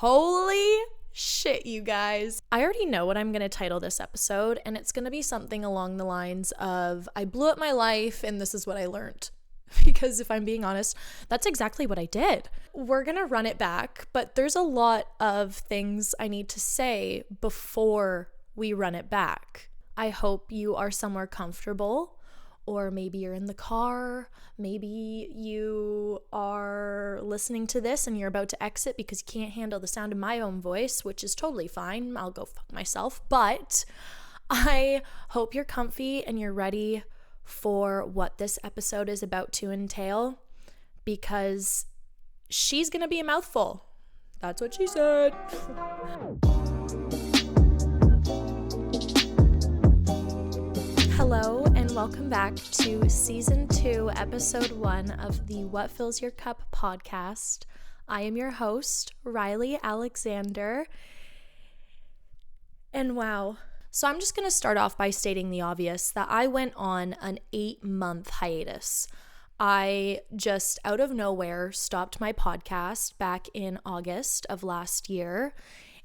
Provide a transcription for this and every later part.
Holy shit, you guys. I already know what I'm going to title this episode, and it's going to be something along the lines of, I blew up my life and this is what I learned. Because if I'm being honest, that's exactly what I did. We're going to run it back, but there's a lot of things I need to say before we run it back. I hope you are somewhere comfortable, or maybe you're in the car, maybe you are listening to this and you're about to exit because you can't handle the sound of my own voice, which is totally fine. I'll go fuck myself. But I hope you're comfy and you're ready for what this episode is about to entail, because she's gonna be a mouthful. That's what she said. Hello and welcome back to Season 2, Episode 1 of the What Fills Your Cup podcast. I am your host, Riley Alexander. And wow. So I'm just going to start off by stating the obvious that I went on an 8-month hiatus. I just out of nowhere stopped my podcast back in August of last year,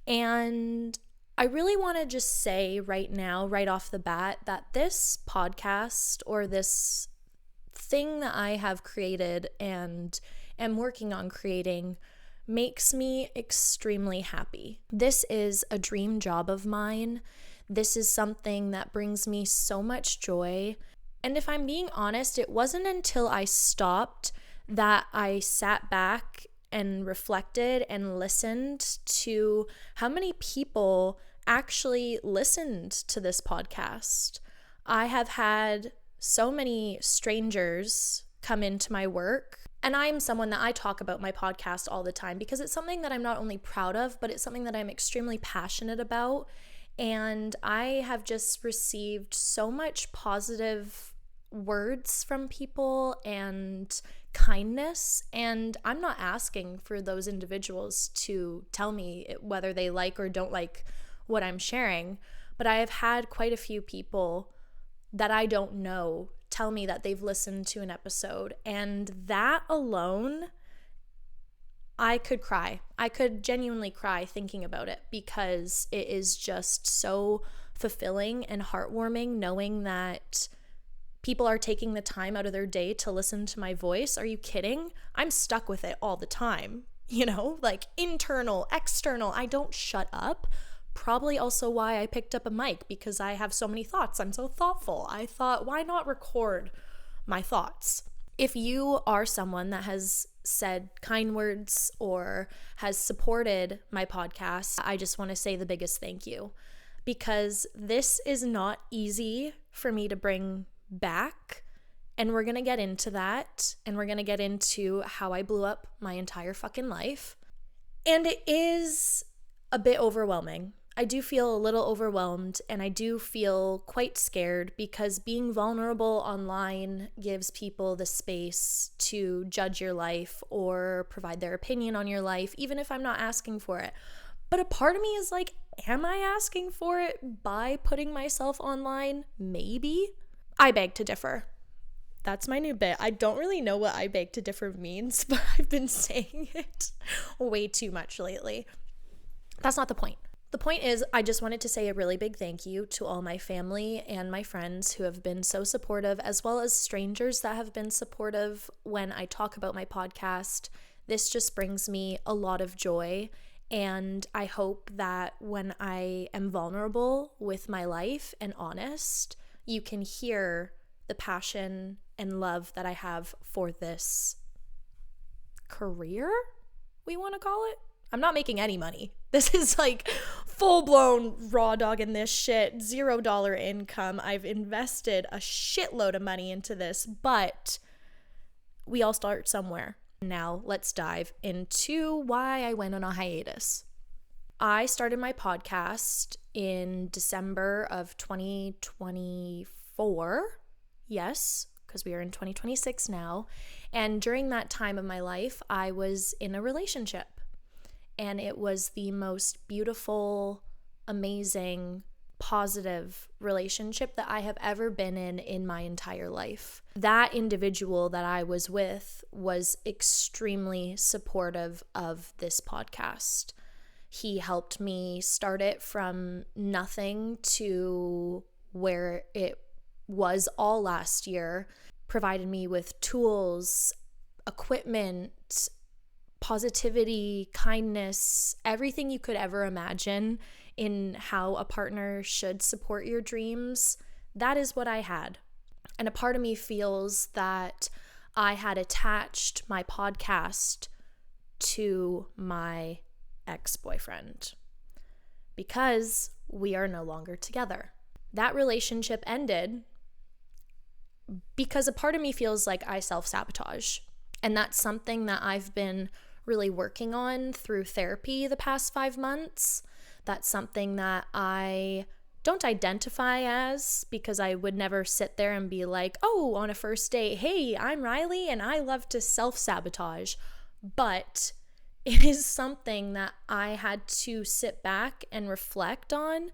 and I really want to just say right now, right off the bat, that this podcast or this thing that I have created and am working on creating makes me extremely happy. This is a dream job of mine. This is something that brings me so much joy. And if I'm being honest, it wasn't until I stopped that I sat back and reflected and listened to how many people actually listened to this podcast. I have had so many strangers come into my work, and I'm someone that I talk about my podcast all the time because it's something that I'm not only proud of, but it's something that I'm extremely passionate about. And I have just received so much positive words from people and kindness, and I'm not asking for those individuals to tell me whether they like or don't like what I'm sharing, but I have had quite a few people that I don't know tell me that they've listened to an episode, and that alone, I could cry. I could genuinely cry thinking about it, because it is just so fulfilling and heartwarming knowing that people are taking the time out of their day to listen to my voice. Are you kidding? I'm stuck with it all the time, like internal, external. I don't shut up. Probably also why I picked up a mic, because I have so many thoughts. I'm so thoughtful. I thought, why not record my thoughts? If you are someone that has said kind words or has supported my podcast, I just want to say the biggest thank you, because this is not easy for me to bring back, and we're gonna get into that, and we're gonna get into how I blew up my entire fucking life. And it is a bit overwhelming. I do feel a little overwhelmed, and I do feel quite scared, because being vulnerable online gives people the space to judge your life or provide their opinion on your life, even if I'm not asking for it. But a part of me is like, am I asking for it by putting myself online? Maybe. I beg to differ. That's my new bit. I don't really know what I beg to differ means, but I've been saying it way too much lately. That's not the point. The point is, I just wanted to say a really big thank you to all my family and my friends who have been so supportive, as well as strangers that have been supportive when I talk about my podcast. This just brings me a lot of joy, and I hope that when I am vulnerable with my life and honest, you can hear the passion and love that I have for this career, we want to call it. I'm not making any money. This is like full-blown raw dog in this shit, $0 income. I've invested a shitload of money into this, but we all start somewhere. Now let's dive into why I went on a hiatus. I started my podcast in December of 2024. Yes, because we are in 2026 now. And during that time of my life, I was in a relationship. And it was the most beautiful, amazing, positive relationship that I have ever been in my entire life. That individual that I was with was extremely supportive of this podcast. He helped me start it from nothing to where it was all last year, provided me with tools, equipment, positivity, kindness, everything you could ever imagine in how a partner should support your dreams. That is what I had. And a part of me feels that I had attached my podcast to my ex-boyfriend because we are no longer together. That relationship ended because a part of me feels like I self-sabotage. And that's something that I've been really working on through therapy the past 5 months. That's something that I don't identify as, because I would never sit there and be like, oh, on a first date, hey, I'm Riley and I love to self-sabotage. But it is something that I had to sit back and reflect on,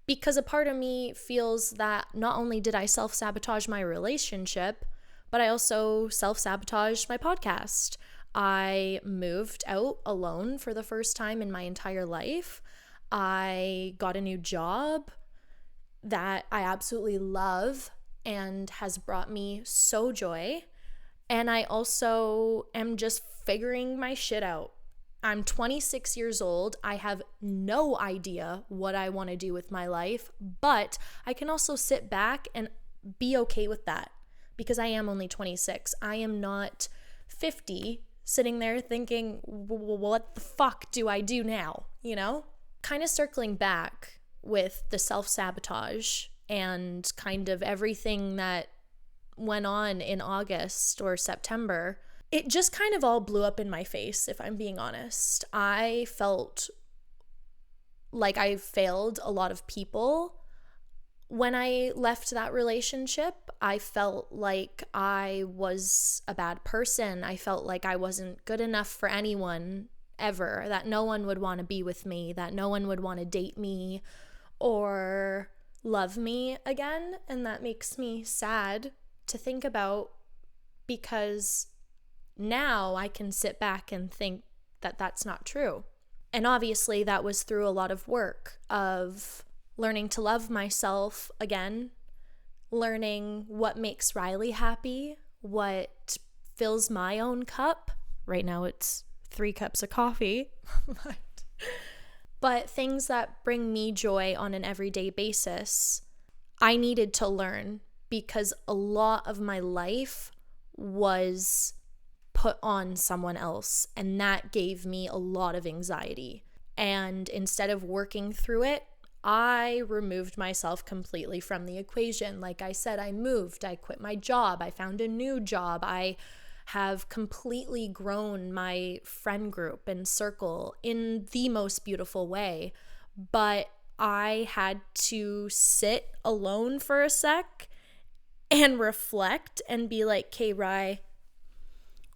because a part of me feels that not only did I self-sabotage my relationship, but I also self-sabotaged my podcast. I moved out alone for the first time in my entire life. I got a new job that I absolutely love and has brought me so joy. And I also am just figuring my shit out. I'm 26 years old. I have no idea what I want to do with my life, but I can also sit back and be okay with that because I am only 26. I am not 50 sitting there thinking, what the fuck do I do now? You know? Kind of circling back with the self-sabotage and kind of everything that went on in August or September, it just kind of all blew up in my face, if I'm being honest. I felt like I failed a lot of people when I left that relationship. I felt like I was a bad person. I felt like I wasn't good enough for anyone ever, that no one would want to be with me, that no one would want to date me or love me again. And that makes me sad to think about, because now I can sit back and think that that's not true. And obviously that was through a lot of work of learning to love myself again, learning what makes Riley happy, what fills my own cup. Right now it's 3 cups of coffee, but things that bring me joy on an everyday basis, I needed to learn, because a lot of my life was put on someone else, and that gave me a lot of anxiety. And instead of working through it, I removed myself completely from the equation. Like I said, I moved, I quit my job, I found a new job, I have completely grown my friend group and circle in the most beautiful way. But I had to sit alone for a sec and reflect and be like, okay, Rye,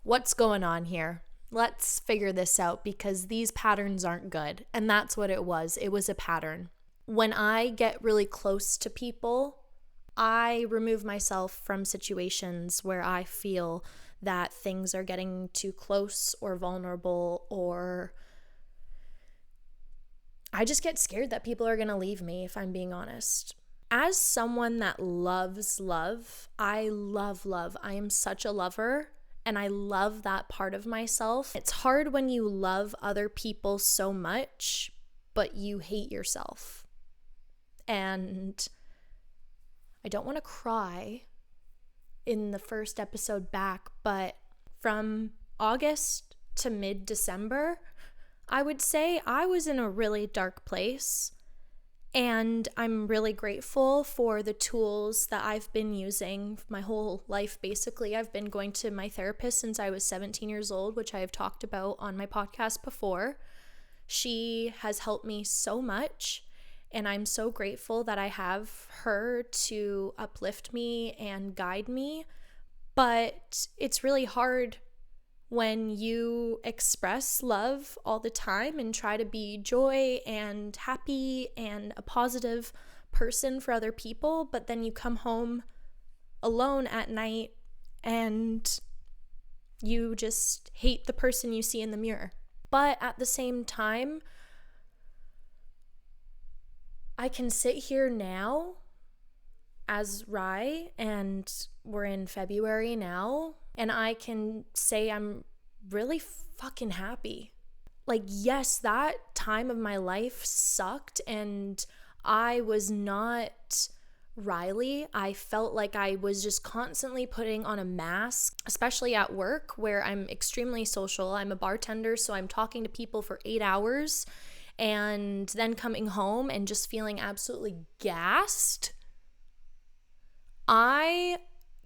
what's going on here? Let's figure this out, because these patterns aren't good. And that's what it was. It was a pattern. When I get really close to people, I remove myself from situations where I feel that things are getting too close or vulnerable, or I just get scared that people are going to leave me, if I'm being honest. As someone that loves love, I love love. I am such a lover, and I love that part of myself. It's hard when you love other people so much, but you hate yourself. And I don't want to cry in the first episode back, but from August to mid-December, I would say I was in a really dark place. And I'm really grateful for the tools that I've been using my whole life, basically. I've been going to my therapist since I was 17 years old, which I have talked about on my podcast before. She has helped me so much, and I'm so grateful that I have her to uplift me and guide me. But it's really hard when you express love all the time and try to be joy and happy and a positive person for other people, but then you come home alone at night and you just hate the person you see in the mirror. But at the same time, I can sit here now as Rye, and we're in February now, and I can say I'm really fucking happy. Like, yes, that time of my life sucked, and I was not Riley. I felt like I was just constantly putting on a mask, especially at work where I'm extremely social. I'm a bartender, so I'm talking to people for 8 hours and then coming home and just feeling absolutely gassed. I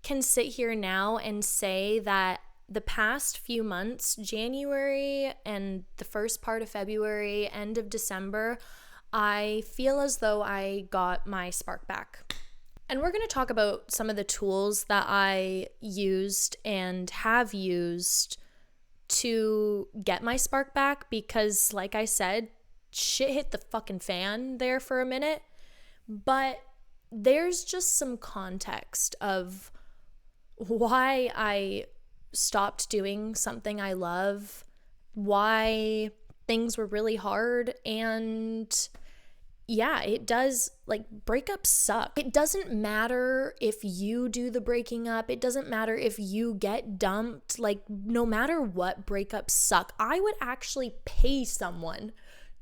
can sit here now and say that the past few months, January and the first part of February, end of December, I feel as though I got my spark back. And we're going to talk about some of the tools that I used and have used to get my spark back because, like I said, shit hit the fucking fan there for a minute. But there's just some context of why I stopped doing something I love, why things were really hard, and yeah, it does, like, breakups suck. It doesn't matter if you do the breaking up. It doesn't matter if you get dumped. Like, no matter what, breakups suck. I would actually pay someone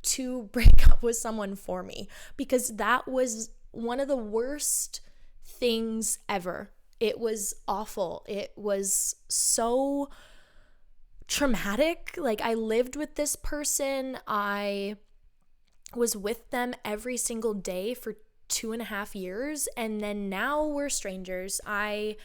to break up with someone for me because that was one of the worst things ever. It was awful. It was so traumatic. Like, I lived with this person. I was with them every single day for 2.5 years, and then now we're strangers. I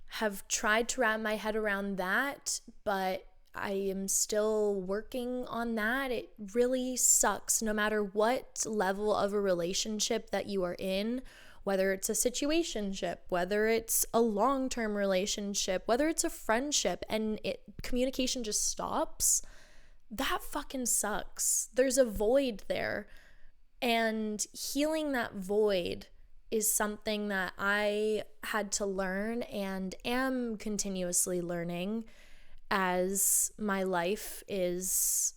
have tried to wrap my head around that, but I am still working on that. It really sucks no matter what level of a relationship that you are in, whether it's a situationship, whether it's a long-term relationship, whether it's a friendship, and communication just stops. That fucking sucks. There's a void there. And healing that void is something that I had to learn and am continuously learning as my life is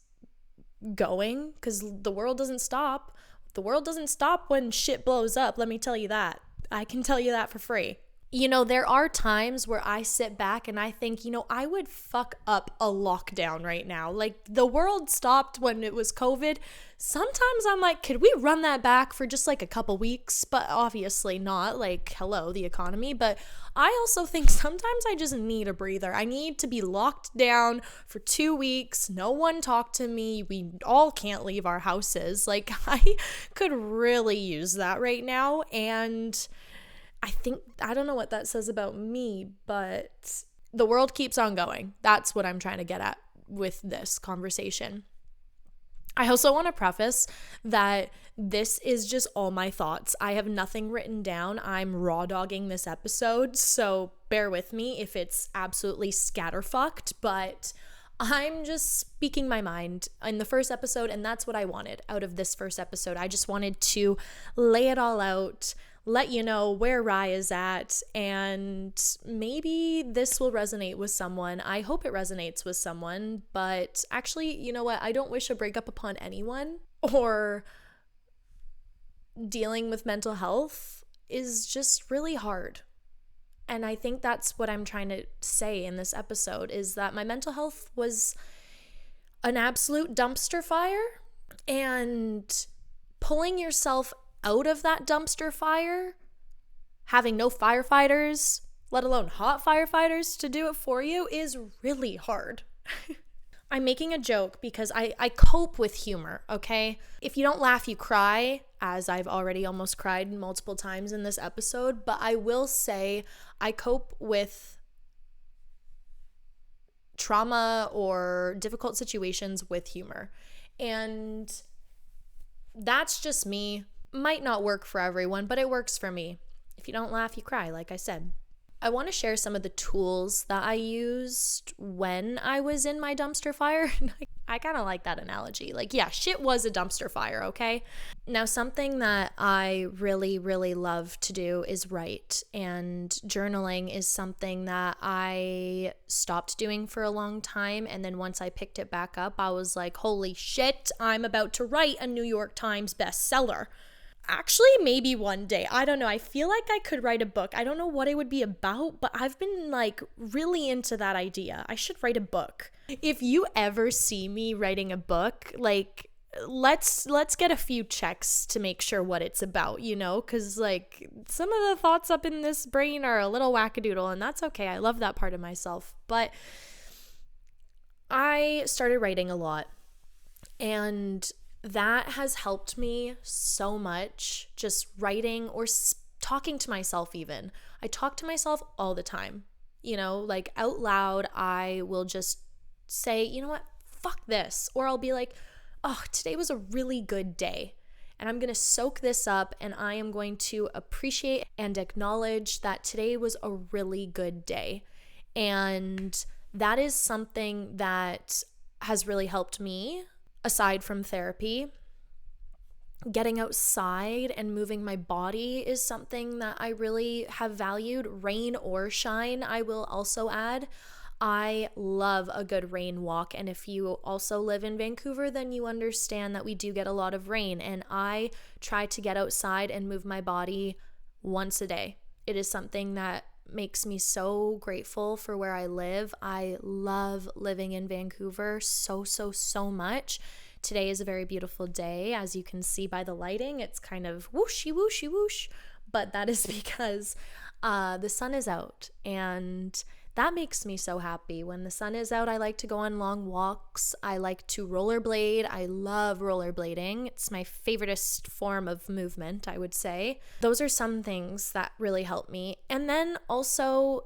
going, because the world doesn't stop. The world doesn't stop when shit blows up, let me tell you that. I can tell you that for free. You know, there are times where I sit back and I think, you know, I would fuck up a lockdown right now. Like, the world stopped when it was COVID. Sometimes I'm like, could we run that back for just like a couple weeks? But obviously not. Like, hello, the economy. But I also think sometimes I just need a breather. I need to be locked down for 2 weeks. No one talk to me. We all can't leave our houses. Like, I could really use that right now. And I don't know what that says about me, but the world keeps on going. That's what I'm trying to get at with this conversation. I also want to preface that this is just all my thoughts. I have nothing written down. I'm raw dogging this episode, so bear with me if it's absolutely scatterfucked, but I'm just speaking my mind in the first episode, and that's what I wanted out of this first episode. I just wanted to lay it all out, let you know where Rye is at, and maybe this will resonate with someone. I hope it resonates with someone, but actually, you know what? I don't wish a breakup upon anyone, or dealing with mental health is just really hard. And I think that's what I'm trying to say in this episode, is that my mental health was an absolute dumpster fire, and pulling yourself out of that dumpster fire, having no firefighters, let alone hot firefighters to do it for you, is really hard. I'm making a joke because I cope with humor, okay? If you don't laugh, you cry, as I've already almost cried multiple times in this episode, but I will say I cope with trauma or difficult situations with humor. And that's just me. Might not work for everyone, but it works for me. If you don't laugh, you cry, like I said. I want to share some of the tools that I used when I was in my dumpster fire. I kind of like that analogy. Like, yeah, shit was a dumpster fire, okay? Now, something that I really, really love to do is write. And journaling is something that I stopped doing for a long time. And then once I picked it back up, I was like, holy shit, I'm about to write a New York Times bestseller. Actually, maybe one day. I don't know. I feel like I could write a book. I don't know what it would be about, but I've been like really into that idea. I should write a book. If you ever see me writing a book, like let's get a few checks to make sure what it's about, cuz like some of the thoughts up in this brain are a little wackadoodle, and that's okay. I love that part of myself. But I started writing a lot, and that has helped me so much, just writing or talking to myself even. I talk to myself all the time, like out loud. I will just say, you know what, fuck this. Or I'll be like, oh, today was a really good day. And I'm going to soak this up, and I am going to appreciate and acknowledge that today was a really good day. And that is something that has really helped me. Aside from therapy, getting outside and moving my body is something that I really have valued. Rain or shine, I will also add. I love a good rain walk. And if you also live in Vancouver, then you understand that we do get a lot of rain. And I try to get outside and move my body once a day. It is something that makes me so grateful for where I live. I love living in Vancouver so much. Today is a very beautiful day. As you can see by the lighting, it's kind of whooshy whooshy whoosh, but that is because the sun is out, and that makes me so happy. When the sun is out, I like to go on long walks. I like to rollerblade. I love rollerblading. It's my favoriteest form of movement, I would say. Those are some things that really help me. And then also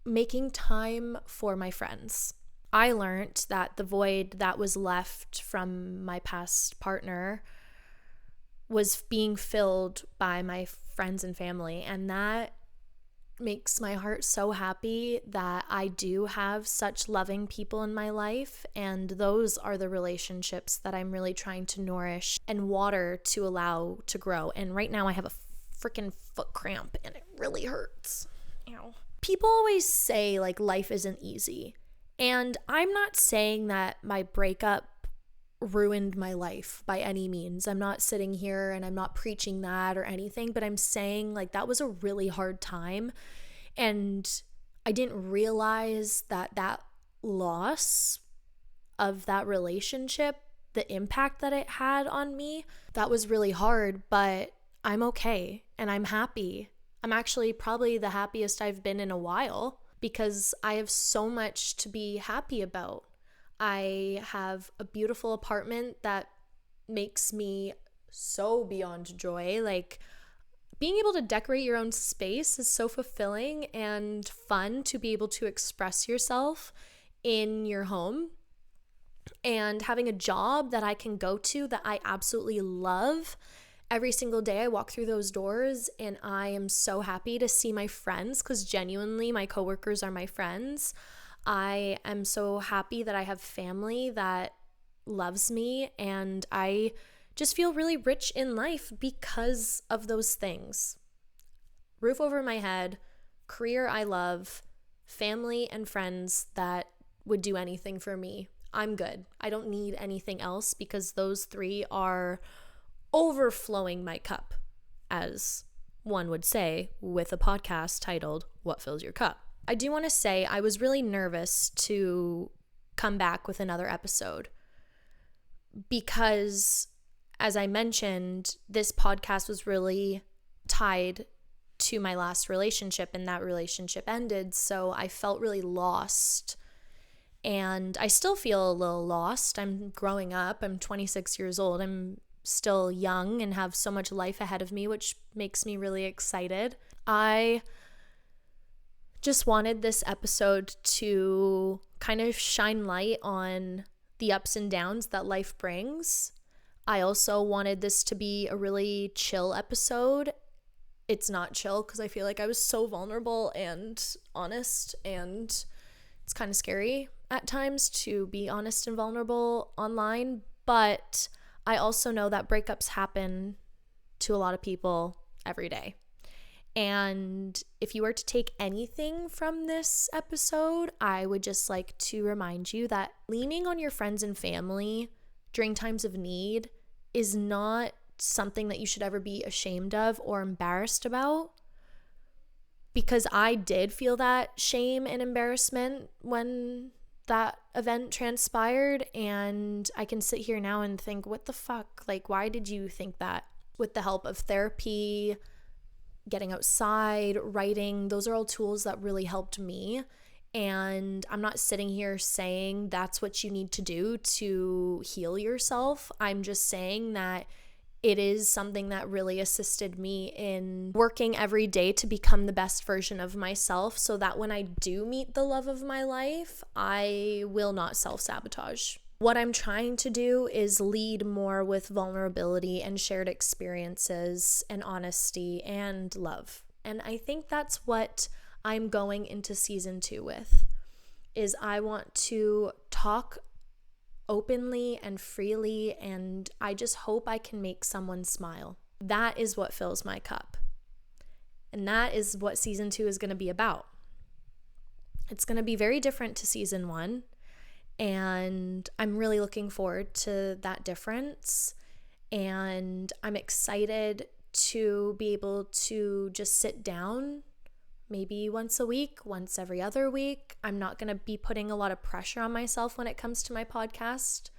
making time for my friends. I learned that the void that was left from my past partner was being filled by my friends and family, and that makes my heart so happy that I do have such loving people in my life, and those are the relationships that I'm really trying to nourish and water to allow to grow. And right now I have a freaking foot cramp and it really hurts. Ow. People always say like life isn't easy, and I'm not saying that my breakup ruined my life by any means. I'm not sitting here and I'm not preaching that or anything, but I'm saying like that was a really hard time, and I didn't realize that loss of that relationship, the impact that it had on me, that was really hard, but I'm okay and I'm happy. I'm actually probably the happiest I've been in a while because I have so much to be happy about. I have a beautiful apartment that makes me so beyond joy. Like, being able to decorate your own space is so fulfilling and fun to be able to express yourself in your home. And having a job that I can go to that I absolutely love. Every single day I walk through those doors and I am so happy to see my friends, because genuinely my coworkers are my friends. I am so happy that I have family that loves me, and I just feel really rich in life because of those things. Roof over my head, career I love, family and friends that would do anything for me. I'm good. I don't need anything else because those three are overflowing my cup, as one would say with a podcast titled What Fills Your Cup. I do want to say I was really nervous to come back with another episode because, as I mentioned, this podcast was really tied to my last relationship, and that relationship ended, so I felt really lost. And I still feel a little lost. I'm growing up. I'm 26 years old. I'm still young and have so much life ahead of me, which makes me really excited. I just wanted this episode to kind of shine light on the ups and downs that life brings. I also wanted this to be a really chill episode. It's not chill because I feel like I was so vulnerable and honest, and it's kind of scary at times to be honest and vulnerable online, but I also know that breakups happen to a lot of people every day. And if you were to take anything from this episode, I would just like to remind you that leaning on your friends and family during times of need is not something that you should ever be ashamed of or embarrassed about, because I did feel that shame and embarrassment when that event transpired, and I can sit here now and think, what the fuck? Like, why did you think that? With the help of therapy, getting outside, writing, those are all tools that really helped me. And I'm not sitting here saying that's what you need to do to heal yourself. I'm just saying that it is something that really assisted me in working every day to become the best version of myself, so that when I do meet the love of my life, I will not self-sabotage. What I'm trying to do is lead more with vulnerability and shared experiences and honesty and love. And I think that's what I'm going into season 2 with, is I want to talk openly and freely, and I just hope I can make someone smile. That is what fills my cup. And that is what season 2 is going to be about. It's going to be very different to season 1, and I'm really looking forward to that difference. And I'm excited to be able to just sit down maybe once a week, once every other week. I'm not going to be putting a lot of pressure on myself when it comes to my podcast.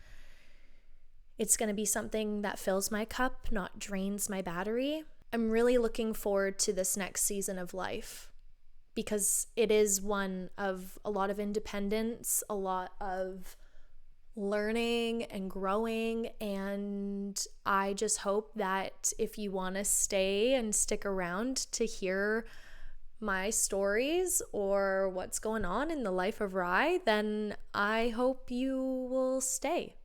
It's going to be something that fills my cup, not drains my battery. I'm really looking forward to this next season of life, because it is one of a lot of independence, a lot of learning and growing. And I just hope that if you want to stay and stick around to hear my stories or what's going on in the life of Rye, then I hope you will stay.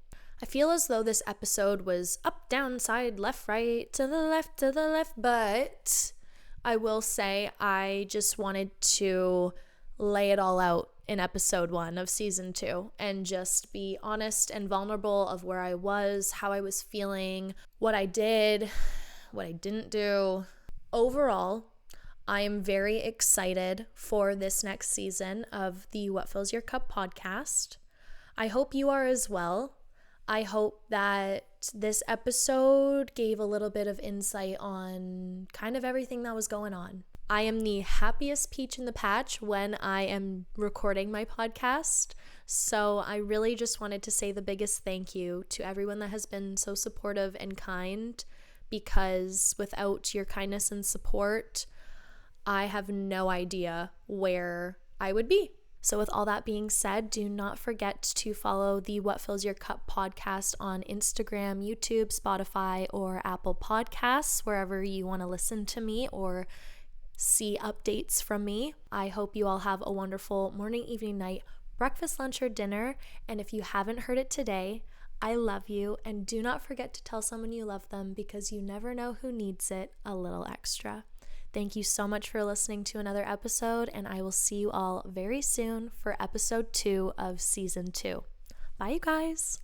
I feel as though this episode was up, down, side, left, right, to the left, but I will say I just wanted to lay it all out in episode 1 of season 2 and just be honest and vulnerable of where I was, how I was feeling, what I did, what I didn't do. Overall, I am very excited for this next season of the What Fills Your Cup podcast. I hope you are as well. I hope that this episode gave a little bit of insight on kind of everything that was going on. I am the happiest peach in the patch when I am recording my podcast. So I really just wanted to say the biggest thank you to everyone that has been so supportive and kind, because without your kindness and support, I have no idea where I would be. So with all that being said, do not forget to follow the What Fills Your Cup podcast on Instagram, YouTube, Spotify, or Apple Podcasts, wherever you want to listen to me or see updates from me. I hope you all have a wonderful morning, evening, night, breakfast, lunch, or dinner. And if you haven't heard it today, I love you. And do not forget to tell someone you love them, because you never know who needs it a little extra. Thank you so much for listening to another episode, and I will see you all very soon for episode 2 of season 2. Bye, you guys.